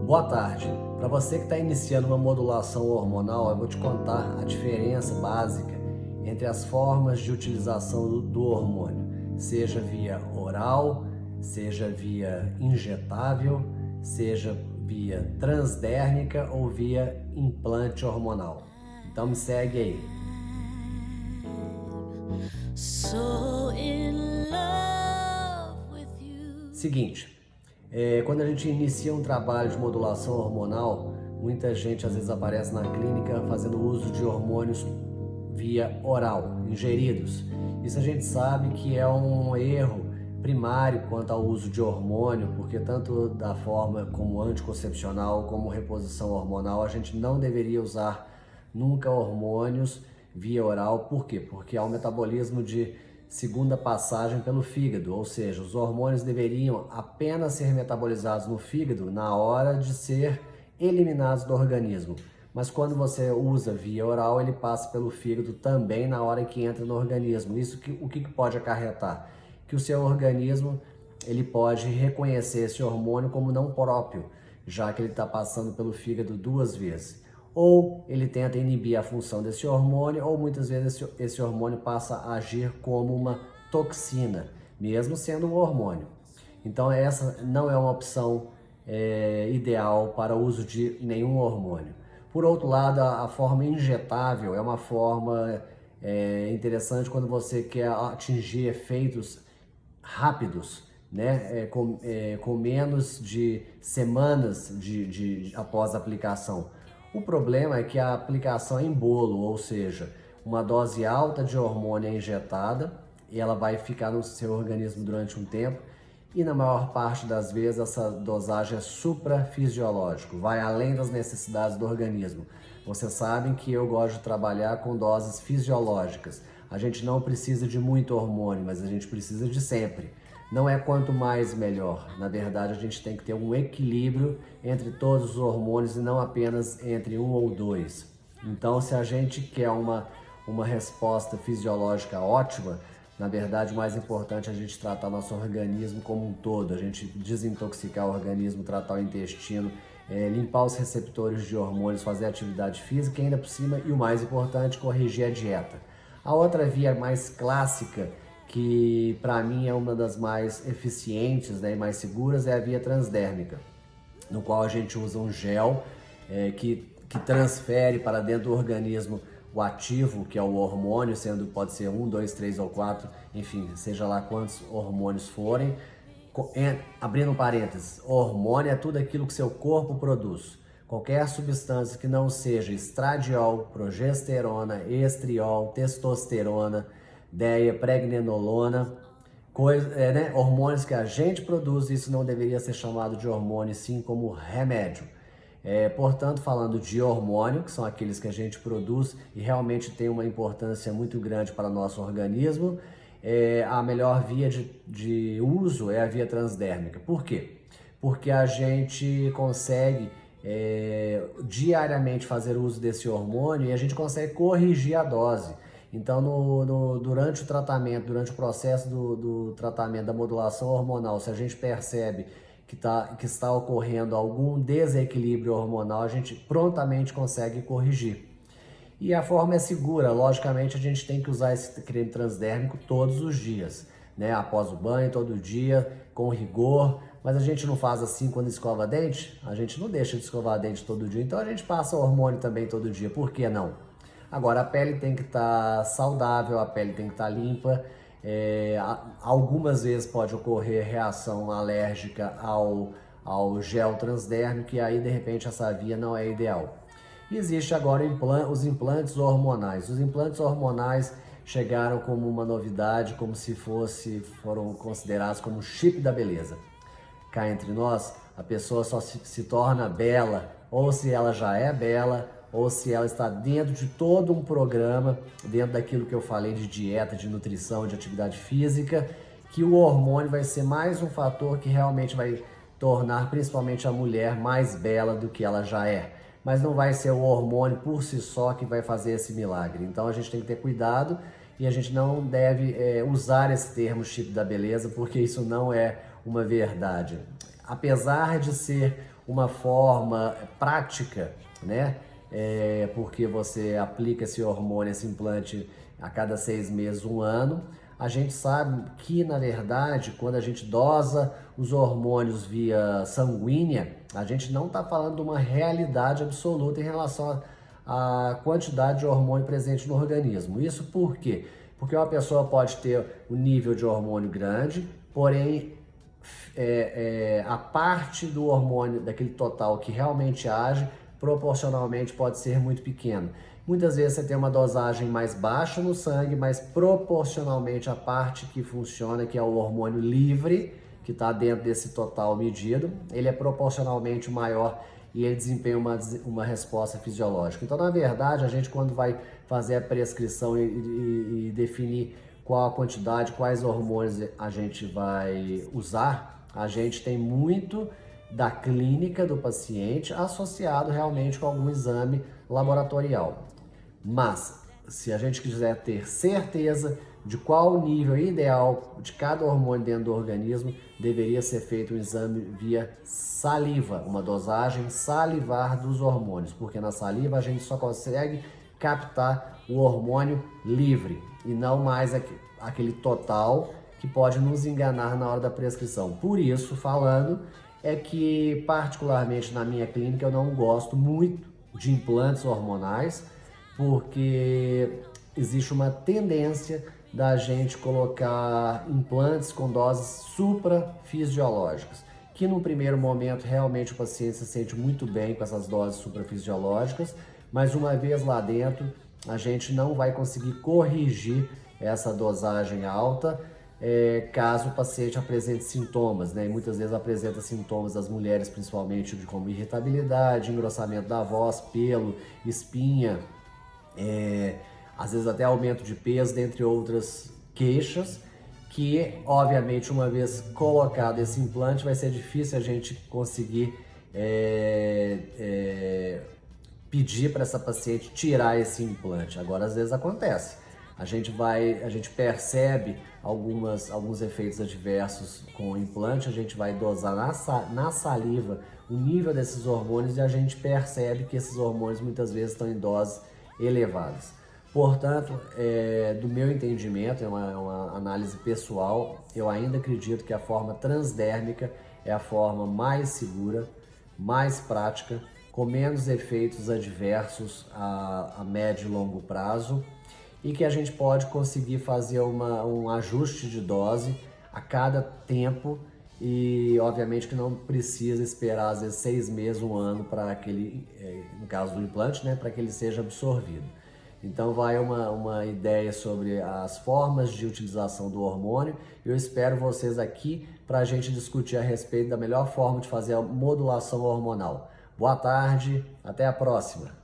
Boa tarde. Para você que está iniciando uma modulação hormonal, eu vou te contar a diferença básica entre as formas de utilização do hormônio, seja via oral, seja via injetável, seja via transdérmica ou via implante hormonal. Então me segue aí. Seguinte. Quando a gente inicia um trabalho de modulação hormonal, muita gente às vezes aparece na clínica fazendo uso de hormônios via oral, ingeridos. Isso a gente sabe que é um erro primário quanto ao uso de hormônio, porque tanto da forma como anticoncepcional como reposição hormonal, a gente não deveria usar nunca hormônios via oral. Por quê? Porque há um metabolismo de segunda passagem pelo fígado, ou seja, os hormônios deveriam apenas ser metabolizados no fígado na hora de ser eliminados do organismo. Mas quando você usa via oral, ele passa pelo fígado também na hora que entra no organismo. O que pode acarretar? Que o seu organismo ele pode reconhecer esse hormônio como não próprio, já que ele está passando pelo fígado duas vezes. Ou ele tenta inibir a função desse hormônio, ou muitas vezes esse hormônio passa a agir como uma toxina, mesmo sendo um hormônio. Então essa não é uma opção ideal para o uso de nenhum hormônio. Por outro lado, a forma injetável é uma forma interessante quando você quer atingir efeitos rápidos, né? Com menos de semanas após a aplicação. O problema é que a aplicação é em bolo, ou seja, uma dose alta de hormônio é injetada e ela vai ficar no seu organismo durante um tempo e na maior parte das vezes essa dosagem é suprafisiológica, vai além das necessidades do organismo. Vocês sabem que eu gosto de trabalhar com doses fisiológicas. A gente não precisa de muito hormônio, mas a gente precisa de sempre. Não é quanto mais melhor. Na verdade, a gente tem que ter um equilíbrio entre todos os hormônios e não apenas entre um ou dois. Então, se a gente quer uma resposta fisiológica ótima, na verdade, o mais importante é a gente tratar nosso organismo como um todo, a gente desintoxicar o organismo, tratar o intestino, limpar os receptores de hormônios, fazer atividade física e ainda por cima, e o mais importante, corrigir a dieta. A outra via mais clássica, que para mim é uma das mais eficientes, né, e mais seguras, é a via transdérmica, no qual a gente usa um gel que transfere para dentro do organismo o ativo, que é o hormônio, pode ser 1, 2, 3 ou 4, enfim, seja lá quantos hormônios forem. Abrindo parênteses, hormônio é tudo aquilo que seu corpo produz. Qualquer substância que não seja estradiol, progesterona, estriol, testosterona, pregnenolona, hormônios que a gente produz, isso não deveria ser chamado de hormônio, sim como remédio. Portanto, falando de hormônio, que são aqueles que a gente produz e realmente tem uma importância muito grande para o nosso organismo, a melhor via de uso é a via transdérmica. Por quê? Porque a gente consegue diariamente fazer uso desse hormônio e a gente consegue corrigir a dose. Então, durante o tratamento, durante o processo do tratamento da modulação hormonal, se a gente percebe que está ocorrendo algum desequilíbrio hormonal, a gente prontamente consegue corrigir. E a forma é segura, logicamente a gente tem que usar esse creme transdérmico todos os dias, né? Após o banho, todo dia, com rigor, mas a gente não faz assim quando escova dente, a gente não deixa de escovar dente todo dia, então a gente passa hormônio também todo dia, por que não? Agora, a pele tem que estar saudável, a pele tem que estar limpa. Algumas vezes pode ocorrer reação alérgica ao gel transdérmico e aí, de repente, essa via não é ideal. E existe agora os implantes hormonais. Os implantes hormonais chegaram como uma novidade, como se foram considerados como chip da beleza. Cá entre nós, a pessoa só se torna bela, ou se ela já é bela, ou se ela está dentro de todo um programa, dentro daquilo que eu falei de dieta, de nutrição, de atividade física, que o hormônio vai ser mais um fator que realmente vai tornar principalmente a mulher mais bela do que ela já é. Mas não vai ser o hormônio por si só que vai fazer esse milagre. Então a gente tem que ter cuidado e a gente não deve usar esse termo chip da beleza, porque isso não é uma verdade. Apesar de ser uma forma prática, né? Porque você aplica esse hormônio, esse implante a cada 6 meses, 1 ano. A gente sabe que, na verdade, quando a gente dosa os hormônios via sanguínea, a gente não está falando de uma realidade absoluta em relação à quantidade de hormônio presente no organismo. Isso por quê? Porque uma pessoa pode ter um nível de hormônio grande, porém a parte do hormônio, daquele total que realmente age, proporcionalmente pode ser muito pequeno. Muitas vezes você tem uma dosagem mais baixa no sangue, mas proporcionalmente a parte que funciona, que é o hormônio livre, que está dentro desse total medido, ele é proporcionalmente maior e ele desempenha uma resposta fisiológica. Então, na verdade, a gente quando vai fazer a prescrição e definir qual a quantidade, quais hormônios a gente vai usar, a gente tem muito da clínica do paciente associado realmente com algum exame laboratorial. Mas, se a gente quiser ter certeza de qual o nível ideal de cada hormônio dentro do organismo, deveria ser feito um exame via saliva, uma dosagem salivar dos hormônios, porque na saliva a gente só consegue captar o hormônio livre e não mais aquele total que pode nos enganar na hora da prescrição. Por isso, falando, é que particularmente na minha clínica eu não gosto muito de implantes hormonais, porque existe uma tendência da gente colocar implantes com doses suprafisiológicas, que no primeiro momento realmente o paciente se sente muito bem com essas doses suprafisiológicas, mas uma vez lá dentro a gente não vai conseguir corrigir essa dosagem alta caso o paciente apresente sintomas, né? E muitas vezes apresenta sintomas das mulheres, principalmente como irritabilidade, engrossamento da voz, pelo, espinha, às vezes até aumento de peso, dentre outras queixas, que obviamente uma vez colocado esse implante vai ser difícil a gente conseguir pedir para essa paciente tirar esse implante. Agora às vezes acontece, a gente percebe alguns efeitos adversos com o implante, a gente vai dosar na saliva o nível desses hormônios e a gente percebe que esses hormônios muitas vezes estão em doses elevadas. Portanto, do meu entendimento, é uma análise pessoal, eu ainda acredito que a forma transdérmica é a forma mais segura, mais prática, com menos efeitos adversos a médio e longo prazo, e que a gente pode conseguir fazer um ajuste de dose a cada tempo e obviamente que não precisa esperar às vezes 6 meses, 1 ano para aquele, no caso do implante, né, para que ele seja absorvido. Então vai uma ideia sobre as formas de utilização do hormônio. Eu espero vocês aqui para a gente discutir a respeito da melhor forma de fazer a modulação hormonal. Boa tarde, até a próxima!